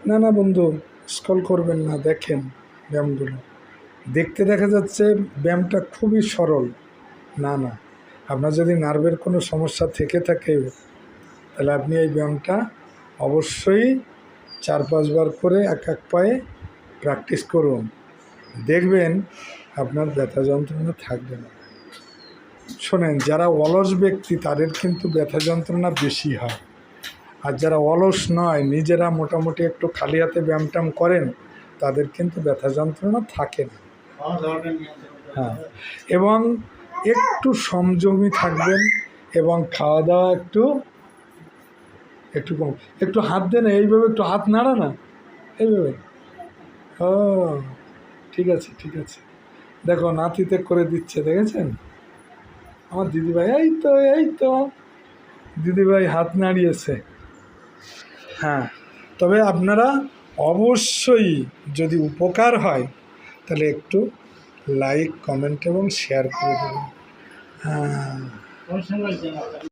না না বন্ধু, স্ক্রল করবেন না, দেখেন ব্যায়ামগুলো। দেখতে দেখা যাচ্ছে ব্যায়ামটা খুবই সরল। না না, আপনার যদি নার্ভের কোনো সমস্যা থেকে থাকে তাহলে আপনি এই ব্যায়ামটা অবশ্যই 4-5 বার করে এক এক পায়ে প্র্যাকটিস করুন। দেখবেন আপনার ব্যথা যন্ত্রণা থাকবে না। শোনেন, যারা অলস ব্যক্তি তাদের কিন্তু ব্যথা যন্ত্রণা বেশি হয়, আর যারা অলস নয়, নিজেরা মোটামুটি একটু খালি হাতে ব্যায়াম ট্যায়াম করেন, তাদের কিন্তু ব্যথা যন্ত্রণা থাকে না। হ্যাঁ, এবং একটু সংযমী থাকবেন, এবং খাওয়া দাওয়া একটু একটু কম। একটু হাত দেন, এইভাবে একটু হাত নাড়া না, এইভাবে। ও ঠিক আছে ঠিক আছে, দেখো নাতিতে করে দিচ্ছে, দেখেছেন আমার দিদিভাই? এই তো দিদিভাই হাত নাড়িয়েছে। হ্যাঁ, তবে আপনারা অবশ্যই, যদি উপকার হয় তাহলে একটু লাইক, কমেন্ট এবং শেয়ার করে দেবেন। হ্যাঁ।